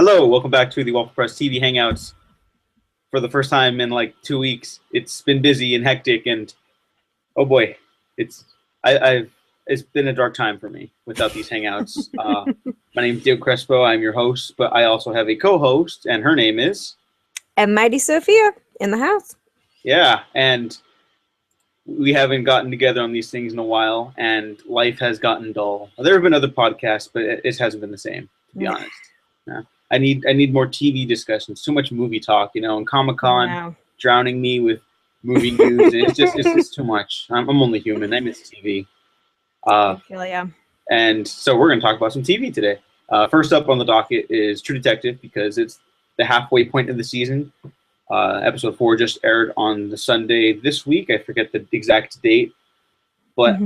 Hello, welcome back to the Waffle Press TV Hangouts. For the first time in like 2 weeks, it's been busy and hectic, and oh boy, it's I've it's been a dark time for me without these hangouts. My name is Diego Crespo. I'm your host, but I also have a co-host, and her name is And Mighty Sophia in the house. yeah, and we haven't gotten together on these things in a while, and life has gotten dull. There have been other podcasts, but it hasn't been the same, to be honest. Yeah. I need more TV discussions. Too much movie talk, and Comic-Con drowning me with movie news. And it's just too much. I'm only human. I miss TV. I feel ya. And so we're going to talk about some TV today. First up on the docket is True Detective, because it's the halfway point of the season. Episode 4 just aired on the Sunday this week. I forget the exact date, but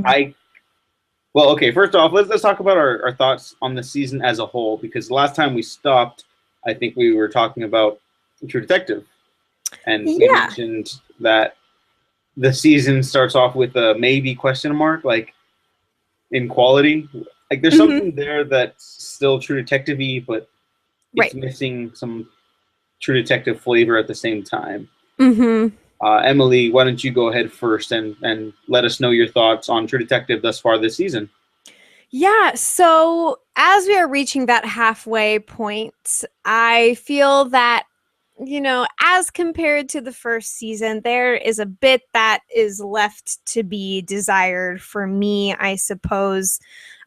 first off, let's talk about our thoughts on the season as a whole, because the last time we stopped, I think we were talking about True Detective, and we mentioned that the season starts off with a maybe question mark, like in quality. Like there's something there that's still True Detective-y, but it's missing some True Detective flavor at the same time. Emily, why don't you go ahead first and let us know your thoughts on True Detective thus far this season? Yeah, so as we are reaching that halfway point, I feel that, as compared to the first season, there is a bit that is left to be desired for me, I suppose.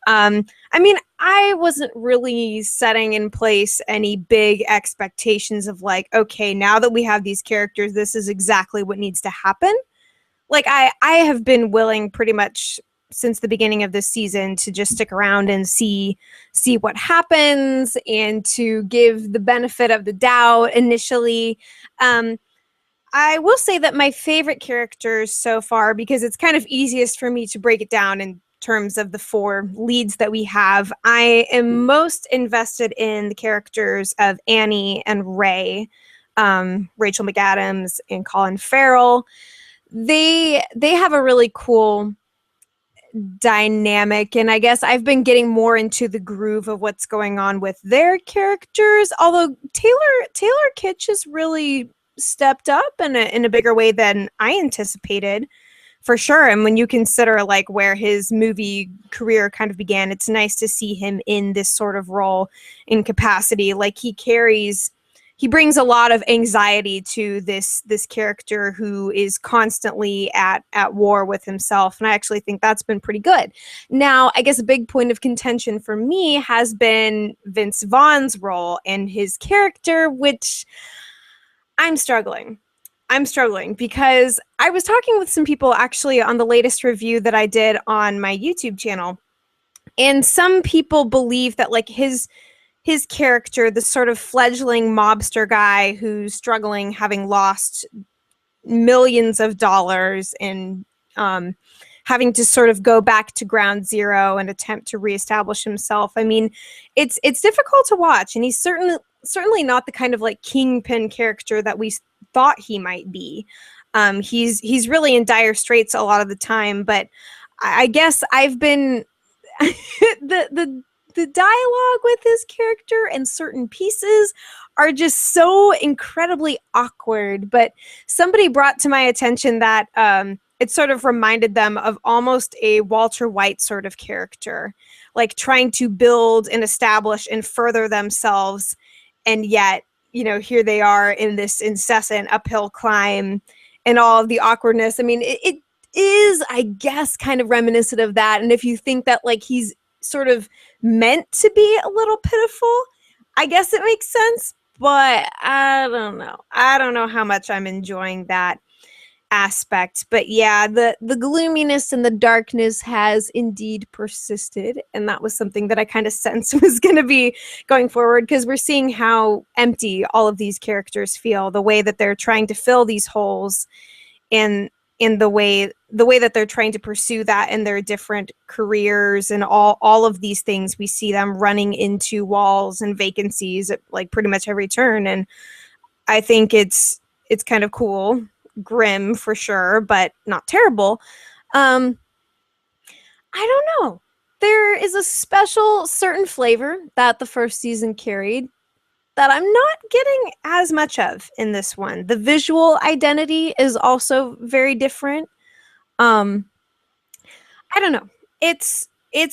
I wasn't really setting in place any big expectations of like, okay, now that we have these characters, this is exactly what needs to happen. Like I have been willing pretty much since the beginning of this season to just stick around and see what happens and to give the benefit of the doubt initially. I will say that my favorite characters so far, because it's kind of easiest for me to break it down in terms of the 4 leads that we have, I am most invested in the characters of Annie and Ray, Rachel McAdams and Colin Farrell. They have a really cool dynamic, and I guess I've been getting more into the groove of what's going on with their characters, although Taylor Kitsch has really stepped up in a bigger way than I anticipated, for sure. And when you consider like where his movie career kind of began, it's nice to see him in this sort of role in capacity. Like he brings a lot of anxiety to this character who is constantly at war with himself. And I actually think that's been pretty good. Now, I guess a big point of contention for me has been Vince Vaughn's role and his character, which I'm struggling because I was talking with some people actually on the latest review that I did on my YouTube channel. And some people believe that like his character, the sort of fledgling mobster guy who's struggling, having lost millions of dollars and having to sort of go back to ground zero and attempt to reestablish himself. I mean, it's difficult to watch, and he's certainly not the kind of like kingpin character that we thought he might be. He's really in dire straits a lot of the time, but I guess I've been the dialogue with his character and certain pieces are just so incredibly awkward. But somebody brought to my attention that it sort of reminded them of almost a Walter White sort of character, like trying to build and establish and further themselves. And yet, here they are in this incessant uphill climb and all of the awkwardness. I mean, it is, I guess, kind of reminiscent of that. And if you think that like he's sort of meant to be a little pitiful, I guess it makes sense, but I don't know how much I'm enjoying that aspect. But yeah, the gloominess and the darkness has indeed persisted, and that was something that I kind of sensed was going to be going forward, because we're seeing how empty all of these characters feel, the way that they're trying to fill these holes, and in the way that they're trying to pursue that in their different careers and all of these things. We see them running into walls and vacancies at like pretty much every turn, and I think it's kind of cool, grim for sure, but not terrible. I don't know. There is a special certain flavor that the first season carried that I'm not getting as much of in this one. The visual identity is also very different. Um, I don't know. It's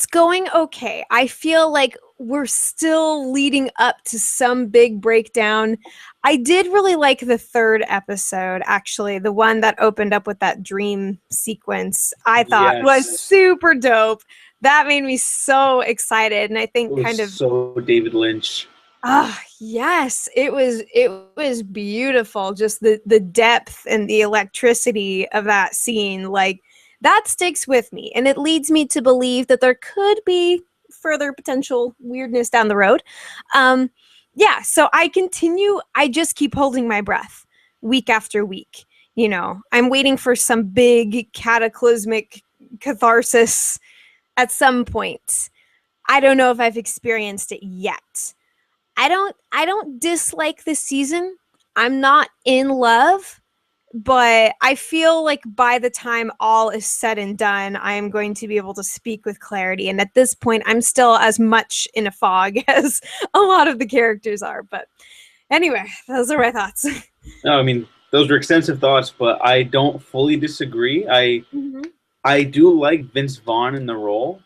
going okay. I feel like we're still leading up to some big breakdown. I did really like the third episode, actually, the one that opened up with that dream sequence. I thought was super dope. That made me so excited, and I think it was so David Lynch. Yes, it was beautiful. Just the depth and the electricity of that scene, like that sticks with me, and it leads me to believe that there could be further potential weirdness down the road. Yeah, so I just keep holding my breath week after week. You know, I'm waiting for some big cataclysmic catharsis at some point. I don't know if I've experienced it yet. I don't dislike this season. I'm not in love, but I feel like by the time all is said and done, I am going to be able to speak with clarity. And at this point, I'm still as much in a fog as a lot of the characters are. But anyway, those are my thoughts. No, I mean, those were extensive thoughts, but I don't fully disagree. I do like Vince Vaughn in the role.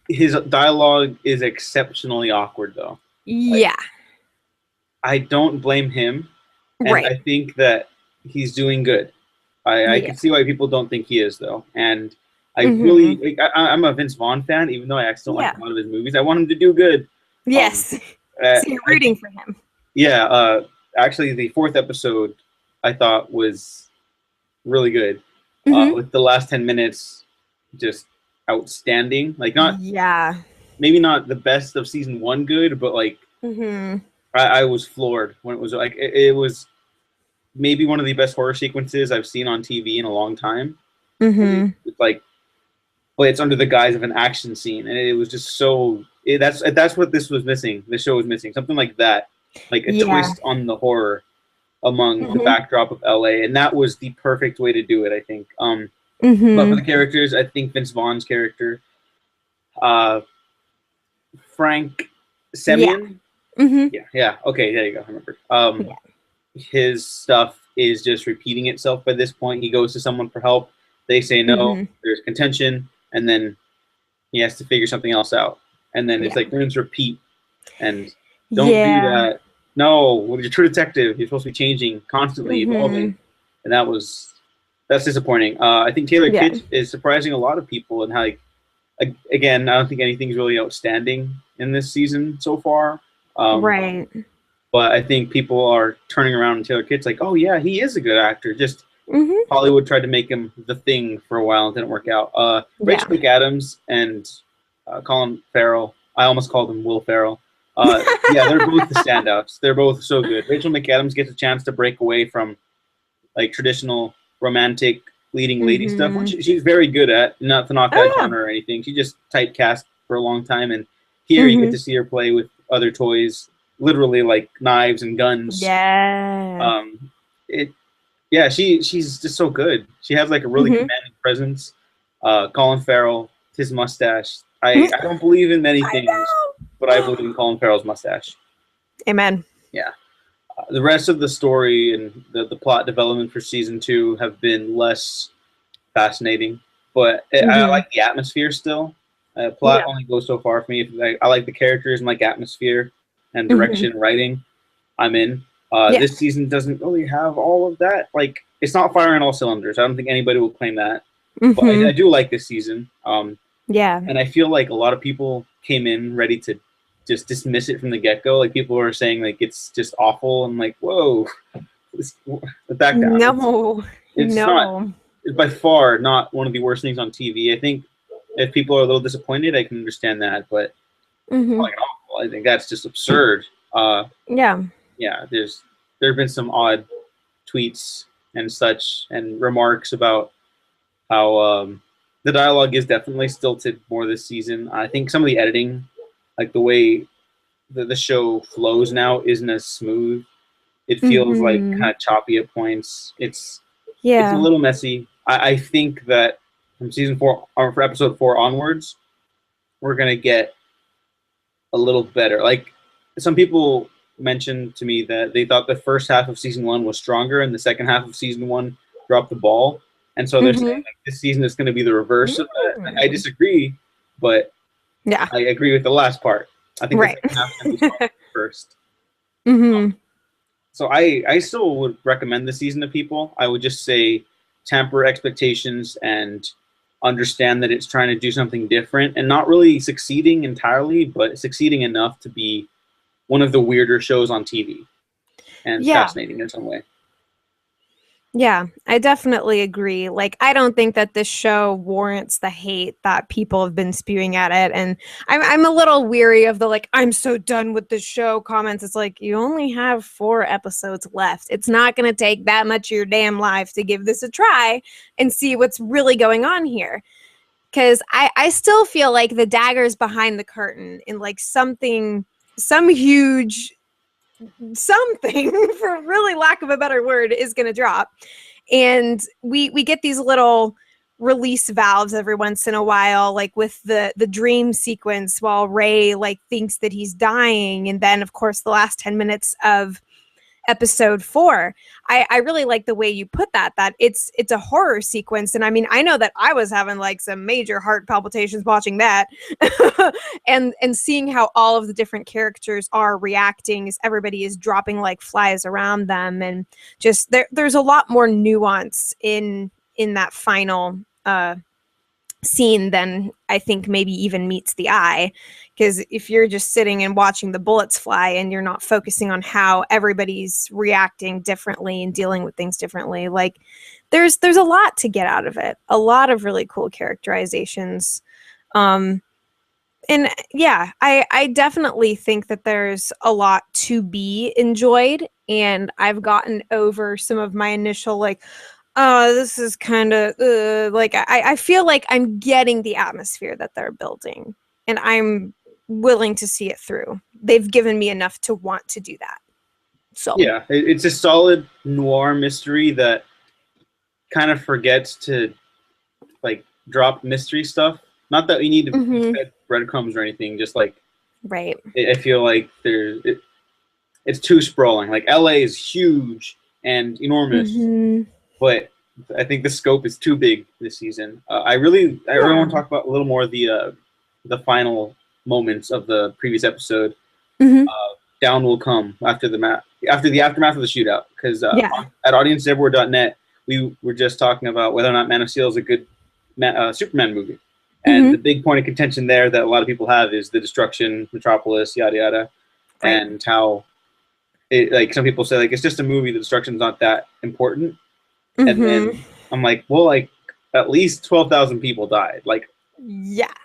His dialogue is exceptionally awkward, though. Yeah. I don't blame him. And Right. I think that he's doing good. I can see why people don't think he is, though. And I really, like, I'm a Vince Vaughn fan, even though I actually don't like a lot of his movies. I want him to do good. Yes. So you're rooting for him. Yeah. Actually, the fourth episode I thought was really good. With the last 10 minutes, just outstanding. Like, maybe not the best of season one good, but like I was floored when it was like it was maybe one of the best horror sequences I've seen on TV in a long time. It's like, but it's under the guise of an action scene, and it was just so. That's what this was missing. The show was missing something like that, like a twist on the horror among the backdrop of LA, and that was the perfect way to do it, I think. But for the characters, I think Vince Vaughn's character, Frank Semyon. Yeah. Okay, there you go. I remember. His stuff is just repeating itself by this point. He goes to someone for help. They say no. There's contention, and then he has to figure something else out. And then it's like rinse, repeat, and don't do that. No, well, you're True Detective. You're supposed to be changing, constantly evolving, and that's disappointing. I think Taylor Kitsch is surprising a lot of people, and how, like, again, I don't think anything's really outstanding in this season so far. Right. But I think people are turning around and Taylor Kitsch like, oh yeah, he is a good actor. Just Hollywood tried to make him the thing for a while and didn't work out. Rachel McAdams and Colin Farrell. I almost called him Will Ferrell. They're both the standouts. They're both so good. Rachel McAdams gets a chance to break away from like traditional romantic leading lady stuff, which she's very good at. Not to knock that on her or anything. She just typecast for a long time, and here you get to see her play with other toys, literally like knives and guns. She's just so good. She has like a really commanding presence. Colin Farrell, his mustache. I don't believe in many things, but I believe in Colin Farrell's mustache. Amen. Yeah. The rest of the story and the plot development for season 2 have been less fascinating, but I like the atmosphere still. Plot only goes so far for me. I like the characters and like atmosphere and direction, writing. I'm in. This season doesn't really have all of that. Like, it's not firing all cylinders. I don't think anybody will claim that. But I do like this season. And I feel like a lot of people came in ready to just dismiss it from the get-go. Like, people are saying like it's just awful. I'm like, whoa, back down. No, it's not. It's by far not one of the worst things on TV. I think if people are a little disappointed, I can understand that. But like, awful, I think that's just absurd. There have been some odd tweets and such and remarks about how the dialogue is definitely stilted more this season. I think some of the editing, like the way the show flows now, isn't as smooth. It feels like kind of choppy at points. It's a little messy. I think that from season 4 or for episode 4 onwards, we're gonna get a little better. Like, some people mentioned to me that they thought the first half of season 1 was stronger and the second half of season 1 dropped the ball. And so they're saying like, this season is going to be the reverse of that. I disagree, but yeah, I agree with the last part. I think right. the second half is going to be stronger first. Mm-hmm. So I still would recommend the season to people. I would just say temper expectations and understand that it's trying to do something different and not really succeeding entirely, but succeeding enough to be one of the weirder shows on TV and fascinating in some way. Yeah, I definitely agree. Like, I don't think that this show warrants the hate that people have been spewing at it. And I'm a little weary of the, like, I'm so done with the show comments. It's like, you only have 4 episodes left. It's not going to take that much of your damn life to give this a try and see what's really going on here. Because I still feel like the dagger's behind the curtain in, like, some huge something, for really lack of a better word, is going to drop. And we get these little release valves every once in a while, like with the dream sequence while Ray like thinks that he's dying, and then of course the last 10 minutes of episode 4. I really like the way you put that it's a horror sequence. And I mean, I know that I was having like some major heart palpitations watching that. and seeing how all of the different characters are reacting as everybody is dropping like flies around them, and just there's a lot more nuance in that final scene than I think maybe even meets the eye. Because if you're just sitting and watching the bullets fly and you're not focusing on how everybody's reacting differently and dealing with things differently, like there's a lot to get out of it. A lot of really cool characterizations. And yeah, I definitely think that there's a lot to be enjoyed. And I've gotten over some of my initial like, this is kind of like, I feel like I'm getting the atmosphere that they're building, and I'm willing to see it through. They've given me enough to want to do that. So yeah, it's a solid noir mystery that kind of forgets to like drop mystery stuff. Not that we need to fed breadcrumbs or anything, just like right. I feel like it's too sprawling. Like LA is huge and enormous, but I think the scope is too big this season. I really want to talk about a little more of the final moments of the previous episode. Down will come after the aftermath of the shootout, because at audienceeverywhere.net we were just talking about whether or not Man of Steel is a good Superman movie, and the big point of contention there that a lot of people have is the destruction, Metropolis, yada yada, and how it, like some people say like it's just a movie, the destruction's not that important, and then I'm like, well, like at least 12,000 people died, like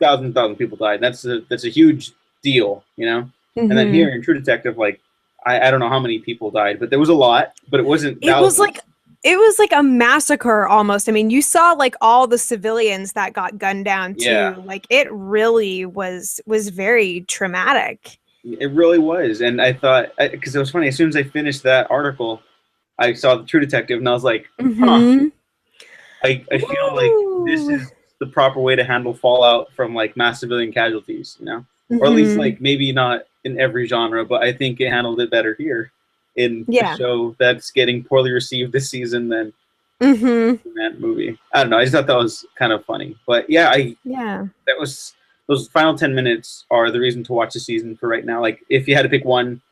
thousand people died. That's a huge deal, you know. And then here in True Detective, like I don't know how many people died, but there was a lot. But it wasn't. It was like a massacre almost. I mean, you saw like all the civilians that got gunned down too. Yeah. Like it really was very traumatic. It really was, and I thought, because it was funny. As soon as I finished that article, I saw the True Detective, and I was like, huh. I feel like this is the proper way to handle fallout from like mass civilian casualties, you know, or at least like maybe not in every genre, but I think it handled it better here in a show that's getting poorly received this season than that movie. I don't know. I just thought that was kind of funny, but that was those final 10 minutes are the reason to watch the season for right now. Like if you had to pick one,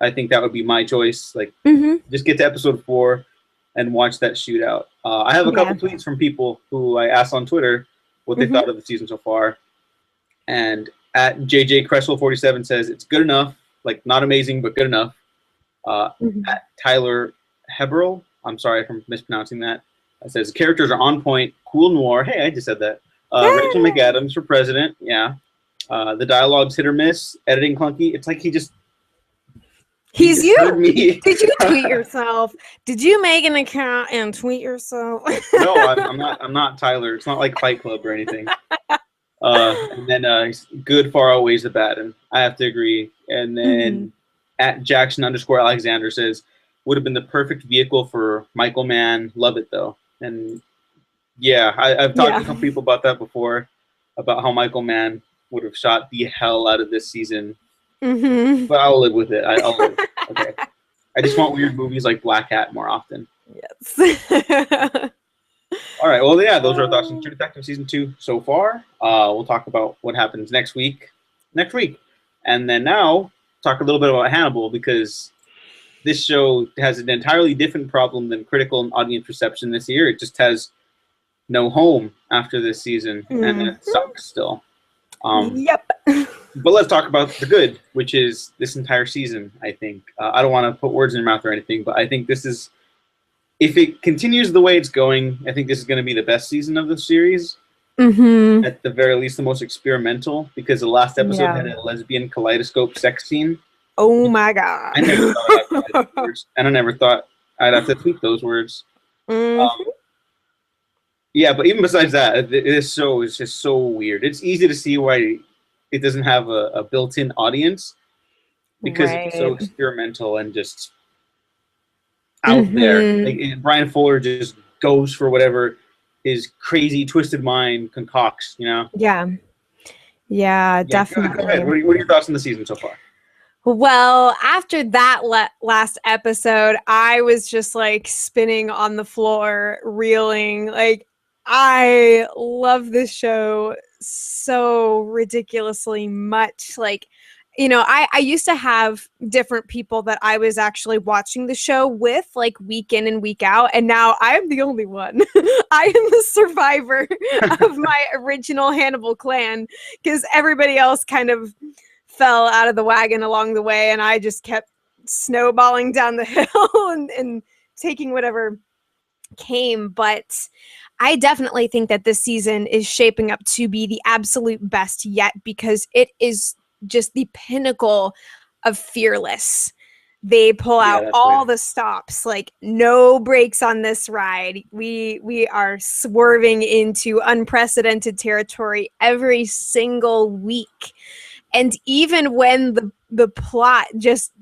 I think that would be my choice. Like just get to episode 4 and watch that shootout. I have a couple tweets from people who I asked on Twitter what they thought of the season so far. And at JJ Cresswell 47 says it's good enough, like not amazing, but good enough. At Tyler Heberl, I'm sorry if I'm mispronouncing that, says characters are on point, cool noir. Hey, I just said that. Rachel McAdams for president. Yeah. The dialogue's hit or miss. Editing clunky. It's like He's you. Me. Did you tweet yourself? Did you make an account and tweet yourself? No, I'm not Tyler. It's not like Fight Club or anything. And then good far outweighs the bad, and I have to agree. And then at Jackson_Alexander says would have been the perfect vehicle for Michael Mann. Love it though. And yeah, I've talked to some people about that before, about how Michael Mann would have shot the hell out of this season. Mm-hmm. but I'll live with it. I'll live. Okay. I just want weird movies like Black Hat more often. Yes. All right. Well, yeah, those are our thoughts on True Detective season 2 so far. We'll talk about what happens next week, and then now talk a little bit about Hannibal, because this show has an entirely different problem than critical and audience reception this year. It just has no home after this season, and it sucks still. Yep. But let's talk about the good, which is this entire season, I think. I don't want to put words in your mouth or anything, but I think this is, if it continues the way it's going, I think this is going to be the best season of the series. Mm-hmm. At the very least, the most experimental, because the last episode had a lesbian kaleidoscope sex scene. Oh my god! I never thought I'd those words, and I never thought I'd have to tweet those words. Mm-hmm. Yeah, but even besides that, this show is just so weird. It's easy to see why it doesn't have a built-in audience, because it's so experimental and just out there. Like, Brian Fuller just goes for whatever his crazy, twisted mind concocts, you know? Yeah, definitely. Go ahead. What are your thoughts on the season so far? Well, after that last episode, I was just like spinning on the floor, reeling. Like, I love this show so ridiculously much. Like, you know, I used to have different people that I was actually watching the show with, like, week in and week out, and now I am the only one. I am the survivor of my original Hannibal clan, because everybody else kind of fell out of the wagon along the way, and I just kept snowballing down the hill and taking whatever came. But I definitely think that this season is shaping up to be the absolute best yet, because it is just the pinnacle of fearless. They pull out all the stops, like no brakes on this ride. We are swerving into unprecedented territory every single week. And even when the plot just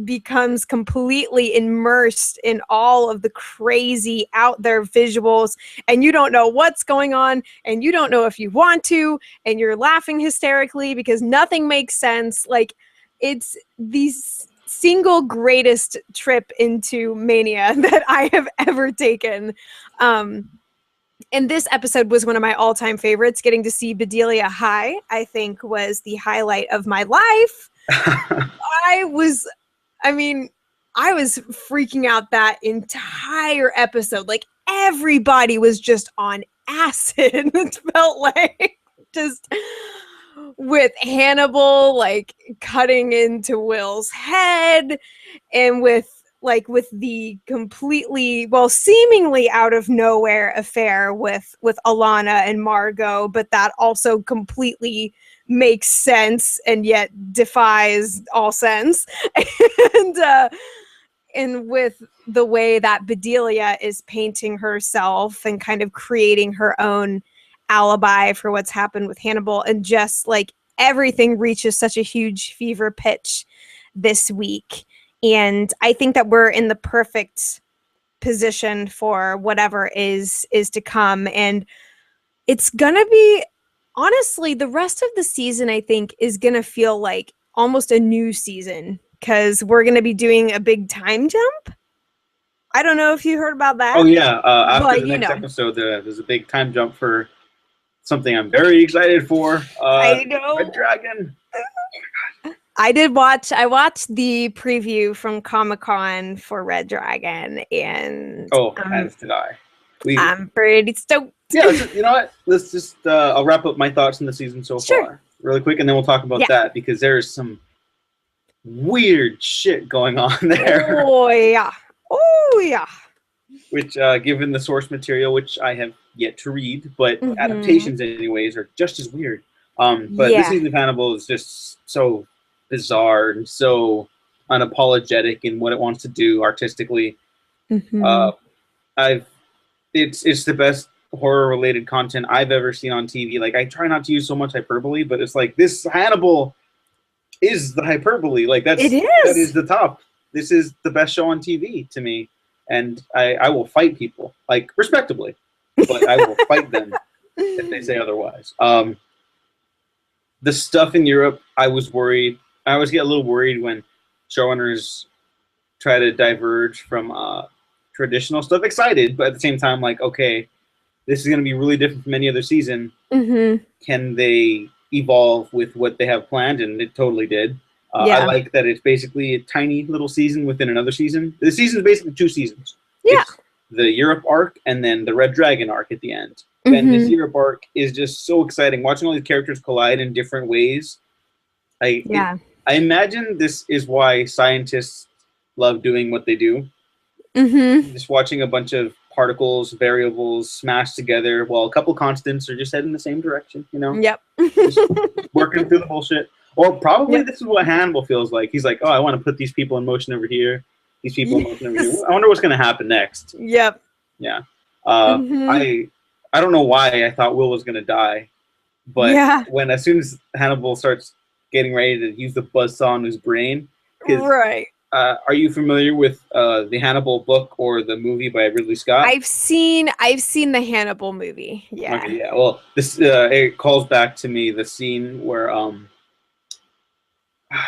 becomes completely immersed in all of the crazy out there visuals, and you don't know what's going on, and you don't know if you want to, and you're laughing hysterically because nothing makes sense. Like, it's the single greatest trip into mania that I have ever taken. And this episode was one of my all-time favorites. Getting to see Bedelia High, I think, was the highlight of my life. I was freaking out that entire episode. Like, everybody was just on acid. It felt like, just with Hannibal, like, cutting into Will's head, and with the completely, well, seemingly out of nowhere affair with Alana and Margot, but that also completely makes sense and yet defies all sense. And with the way that Bedelia is painting herself and kind of creating her own alibi for what's happened with Hannibal, and just like everything reaches such a huge fever pitch this week. And I think that we're in the perfect position for whatever is to come. And it's gonna be, honestly, the rest of the season, I think, is gonna feel like almost a new season, because we're gonna be doing a big time jump. I don't know if you heard about that. Oh yeah, after the next episode, there's a big time jump for something I'm very excited for. I know. Red Dragon. I watched the preview from Comic-Con for Red Dragon, and as did I. I'm pretty stoked. Yeah, you know what? Let's just I'll wrap up my thoughts on the season so far really quick, and then we'll talk about that, because there's some weird shit going on there. Oh yeah. Which, given the source material, which I have yet to read, but adaptations anyways are just as weird. But this season of Hannibal is just so bizarre and so unapologetic in what it wants to do artistically. It's the best horror related content I've ever seen on TV. Like, I try not to use so much hyperbole, but it's like, this Hannibal is the hyperbole. Like, that is the top. This is the best show on TV to me, and I will fight people, like, respectably, but I will fight them if they say otherwise. The stuff in Europe, I was worried I always get a little worried when showrunners try to diverge from traditional stuff. Excited, but at the same time, like, okay, this is going to be really different from any other season. Mm-hmm. Can they evolve with what they have planned? And it totally did. I like that it's basically a tiny little season within another season. The season is basically 2 seasons. Yeah. It's the Europe arc and then the Red Dragon arc at the end. Mm-hmm. And this Europe arc is just so exciting. Watching all these characters collide in different ways. I imagine this is why scientists love doing what they do. Mm-hmm. Just watching a bunch of particles, variables smashed together while a couple constants are just heading the same direction, you know? Yep. Just working through the bullshit. Or probably this is what Hannibal feels like. He's like, oh, I want to put these people in motion over here. These people in motion over here. I wonder what's going to happen next. Yep. Yeah. I don't know why I thought Will was going to die. But when as soon as Hannibal starts getting ready to use the buzzsaw on his brain. Right. Are you familiar with the Hannibal book or the movie by Ridley Scott? I've seen the Hannibal movie. Yeah. Okay, yeah. Well, this it calls back to me the scene where I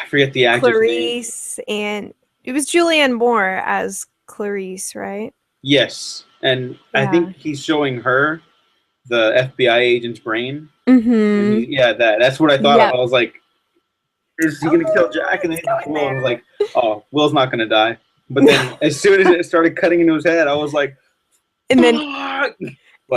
forget the actor's Clarice name. And it was Julianne Moore as Clarice, right? Yes, and I think he's showing her the FBI agent's brain. Mm-hmm. And that's what I thought. I was like, is he gonna kill Jack? And then Will, I was like, oh, Will's not gonna die. But then as soon as it started cutting into his head, I was like, and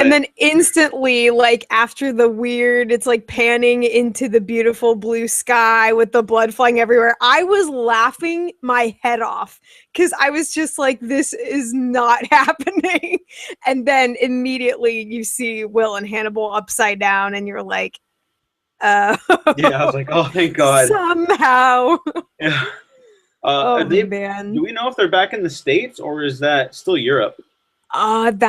then instantly, like after the weird, it's like panning into the beautiful blue sky with the blood flying everywhere. I was laughing my head off because I was just like, this is not happening. And then immediately you see Will and Hannibal upside down and you're like, yeah, I was like, oh, thank God. Somehow. Yeah. Man. Do we know if they're back in the States or is that still Europe? In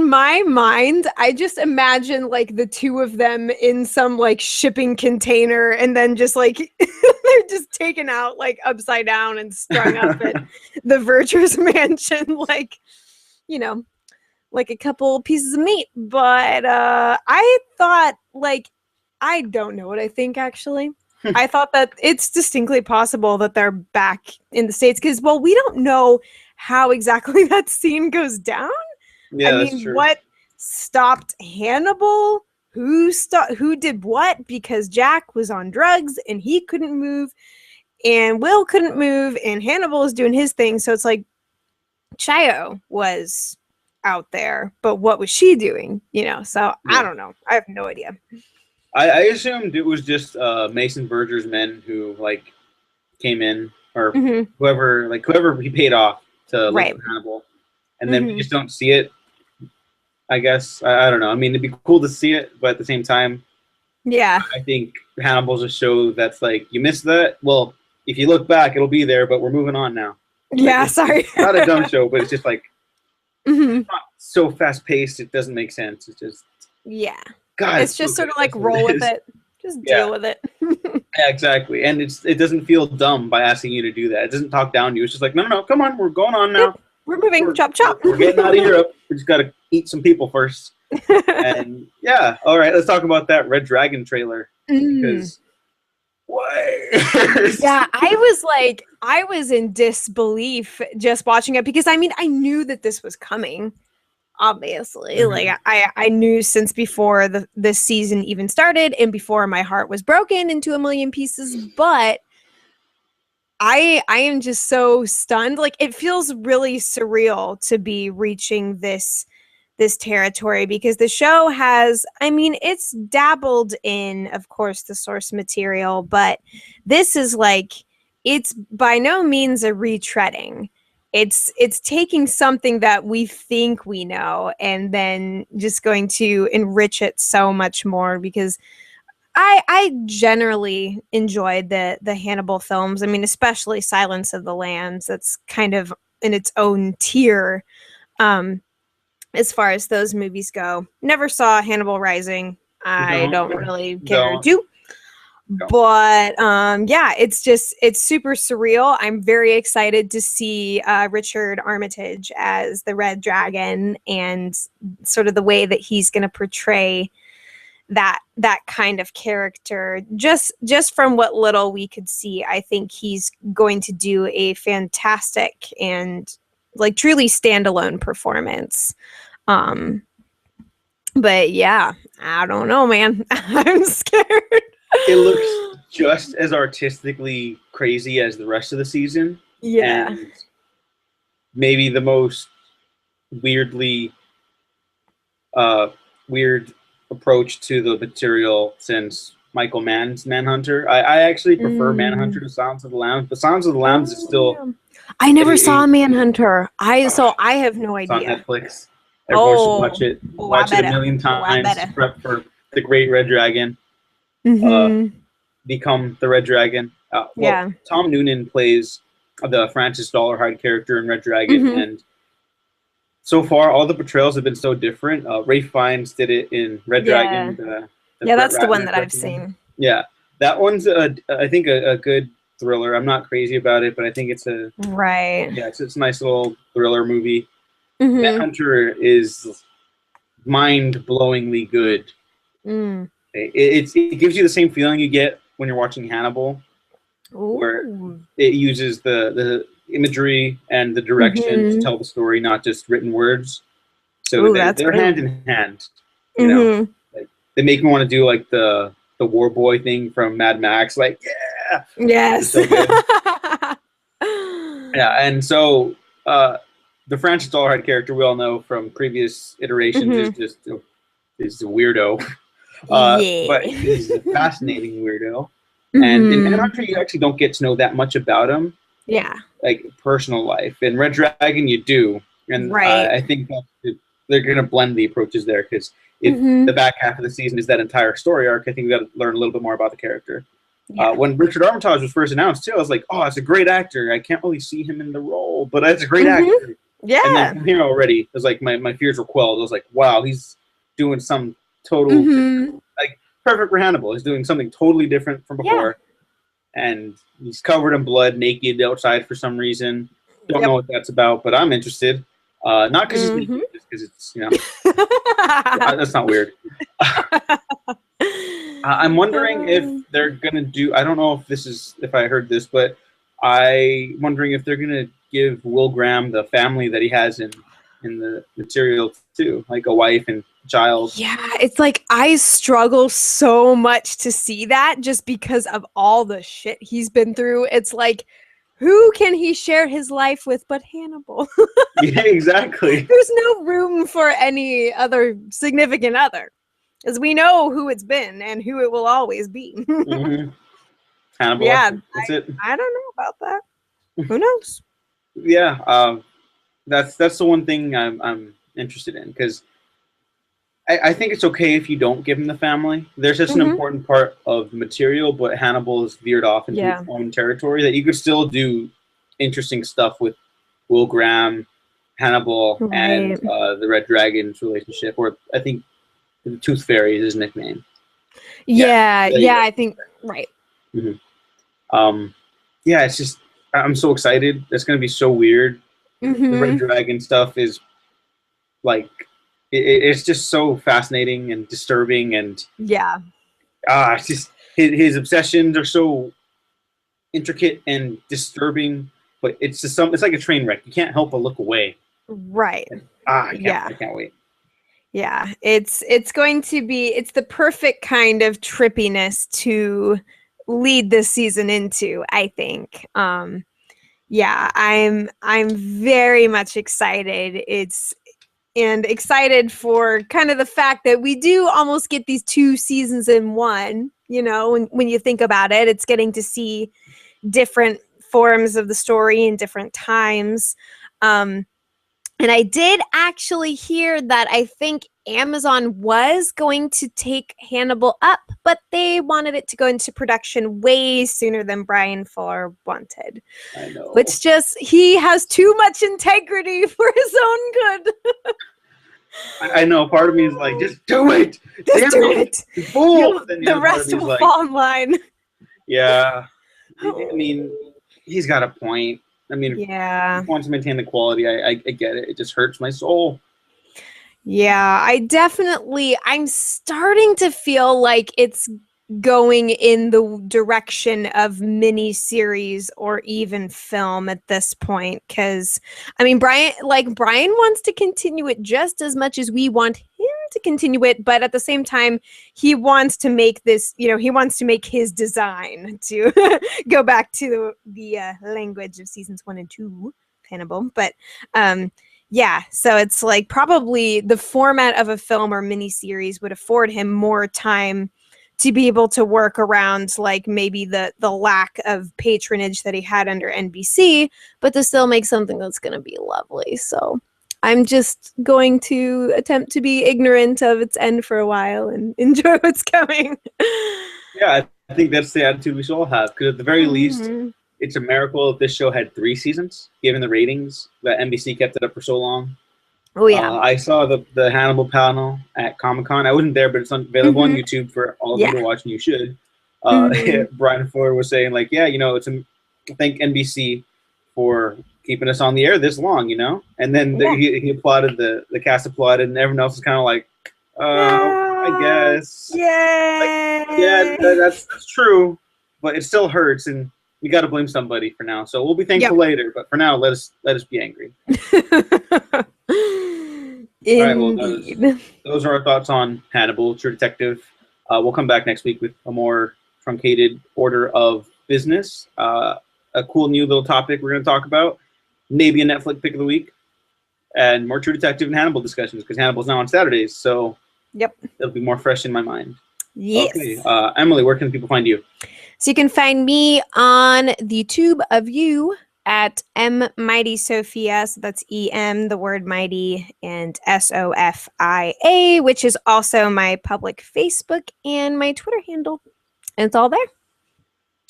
my mind, I just imagine like the two of them in some like shipping container and then just like they're just taken out like upside down and strung up at the Verger's mansion, like, you know, like a couple pieces of meat. But I thought, like, I don't know what I think actually. I thought that it's distinctly possible that they're back in the States because, well, we don't know how exactly that scene goes down. Yeah, I mean, that's true. what stopped Hannibal? Who did what? Because Jack was on drugs and he couldn't move, and Will couldn't move, and Hannibal is doing his thing. So it's like Chayo was out there, but what was she doing? You know, so I don't know. I have no idea. I assumed it was just Mason Verger's men who like came in, or whoever he paid off to look for Hannibal, and then we just don't see it. I guess I don't know. I mean, it'd be cool to see it, but at the same time, I think Hannibal's a show that's like, you missed that. Well, if you look back, it'll be there, but we're moving on now. Sorry. It's not a dumb show, but it's just like it's not so fast paced. It doesn't make sense. It's just God, it's just sort of like roll with it. Just deal with it. Yeah, exactly. And it doesn't feel dumb by asking you to do that. It doesn't talk down to you. It's just like, no, come on, we're going on now. Yep. We're moving. Chop. We're getting out of Europe. We just got to eat some people first. And all right, let's talk about that Red Dragon trailer. Because why? I was in disbelief just watching it because I mean, I knew that this was coming. Obviously, like I knew since before this season even started and before my heart was broken into a million pieces, but I am just so stunned. Like, it feels really surreal to be reaching this territory because the show has, I mean, it's dabbled in, of course, the source material, but this is like, it's by no means a retreading. It's taking something that we think we know and then just going to enrich it so much more because I generally enjoyed the Hannibal films. I mean, especially Silence of the Lambs. That's kind of in its own tier as far as those movies go. Never saw Hannibal Rising. I don't really care to. But it's super surreal. I'm very excited to see Richard Armitage as the Red Dragon and sort of the way that he's going to portray that kind of character. Just from what little we could see, I think he's going to do a fantastic and like truly standalone performance. But yeah, I don't know, man. I'm scared. It looks just as artistically crazy as the rest of the season. Yeah. And maybe the most weirdly weird approach to the material since Michael Mann's Manhunter. I actually prefer Manhunter to Silence of the Lambs, but Silence of the Lambs is still. Yeah. I never saw Manhunter. I have no It's on idea. Netflix. Everyone should watch it. Oh, Watch it a million times. Prep for the Great Red Dragon. Become the Red Dragon. Yeah. Tom Noonan plays the Francis Dollarhide character in Red Dragon, and so far all the portrayals have been so different. Ralph Fiennes did it in Red Dragon. That's the one that I've seen. Yeah, that one's I think a good thriller. I'm not crazy about it, but I think it's a it's a nice little thriller movie. Manhunter is mind-blowingly good. It gives you the same feeling you get when you're watching Hannibal, where it uses the imagery and the direction to tell the story, not just written words. So they're hand in hand. You know, like, they make me want to do like the war boy thing from Mad Max. Like, yeah, yes, so good. Yeah, and so the Francis Dollarhide character we all know from previous iterations is a weirdo. But he's a fascinating weirdo. And in Manhunter, you actually don't get to know that much about him. Yeah. Like personal life. In Red Dragon, you do. And I think that they're going to blend the approaches there, because if the back half of the season is that entire story arc, I think we got to learn a little bit more about the character. Yeah. When Richard Armitage was first announced, too, I was like, oh, it's a great actor. I can't really see him in the role, but it's a great actor. Yeah. And then from here already, it was like my fears were quelled. I was like, wow, he's doing some total, like, perfect for Hannibal. He's doing something totally different from before. Yeah. And he's covered in blood, naked outside for some reason. Don't know what that's about, but I'm interested. Not because he's naked, just because it's, you know, that's not weird. I'm wondering if they're going to do, I don't know if I heard this, but I'm wondering if they're going to give Will Graham the family that he has in the material too, like a wife and child. Yeah, it's like I struggle so much to see that just because of all the shit he's been through. It's like, who can he share his life with but Hannibal? Yeah, exactly. There's no room for any other significant other, as we know who it's been and who it will always be. Hannibal. Yeah, that's it. I don't know about that. Who knows? Yeah, that's the one thing I'm interested in, because I think it's okay if you don't give him the family. There's just an important part of the material, but Hannibal is veered off into his own territory that you could still do interesting stuff with Will Graham, Hannibal, and the Red Dragon's relationship, or I think the Tooth Fairy is his nickname. Yeah, I think, right. Yeah, it's just, I'm so excited. It's going to be so weird. The Red Dragon stuff is like, it's just so fascinating and disturbing, and it's just his obsessions are so intricate and disturbing, but it's just it's like a train wreck. You can't help but look away. Right. And, I can't wait. Yeah, it's going to be, it's the perfect kind of trippiness to lead this season into, I think. Yeah, I'm very much excited. And excited for kind of the fact that we do almost get these 2 seasons in one, you know, when you think about it. It's getting to see different forms of the story in different times. And I did actually hear that I think Amazon was going to take Hannibal up, but they wanted it to go into production way sooner than Brian Fuller wanted. I know. Which just, he has too much integrity for his own good. I know. Part of me is like, just do it. Just do it. Fool. The rest will fall in line. Yeah. I mean, he's got a point. I mean, if he wants to maintain the quality, I get it. It just hurts my soul. Yeah, I'm starting to feel like it's going in the direction of miniseries or even film at this point. Because, I mean, Brian wants to continue it just as much as we want him to continue it, but at the same time, he wants to make this, he wants to make his design to go back to the language of seasons 1 and 2, Hannibal. But, yeah, so it's like probably the format of a film or miniseries would afford him more time to be able to work around like maybe the lack of patronage that he had under NBC, but to still make something that's going to be lovely. So I'm just going to attempt to be ignorant of its end for a while and enjoy what's coming. Yeah, I think that's the attitude we should all have, because at the very least, it's a miracle if this show had 3 seasons, given the ratings that NBC kept it up for so long. Oh, yeah. I saw the Hannibal panel at Comic-Con. I wasn't there, but it's available on YouTube for all of you to watch, and you should. Brian Fuller was saying, like, yeah, thank NBC for keeping us on the air this long, And then he applauded, the cast applauded, and everyone else was kind of like, I guess. Yay! Like, yeah, that's true, but it still hurts, and we got to blame somebody for now. So we'll be thankful later, but for now, let us be angry. Indeed. All right, well, those are our thoughts on Hannibal, True Detective. We'll come back next week with a more truncated order of business. A cool new little topic we're going to talk about. Maybe a Netflix pick of the week. And more True Detective and Hannibal discussions, because Hannibal's now on Saturdays. So it'll be more fresh in my mind. Yes. Okay. Emily, where can people find you? So you can find me on the tube of you at M Mighty Sophia. So that's EM, the word mighty, and SOFIA, which is also my public Facebook and my Twitter handle. And it's all there.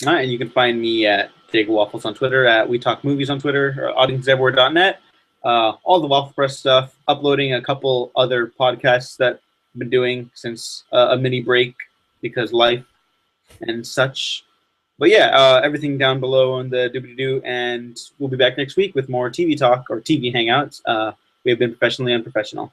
All right, and you can find me at Jake Waffles on Twitter, at We Talk Movies on Twitter, or audienceeverywhere.net. All the Waffle Press stuff, uploading a couple other podcasts that I've been doing since a mini break because life and such. But yeah, everything down below on the doobly-doo, and we'll be back next week with more TV talk or TV hangouts. We have been professionally unprofessional.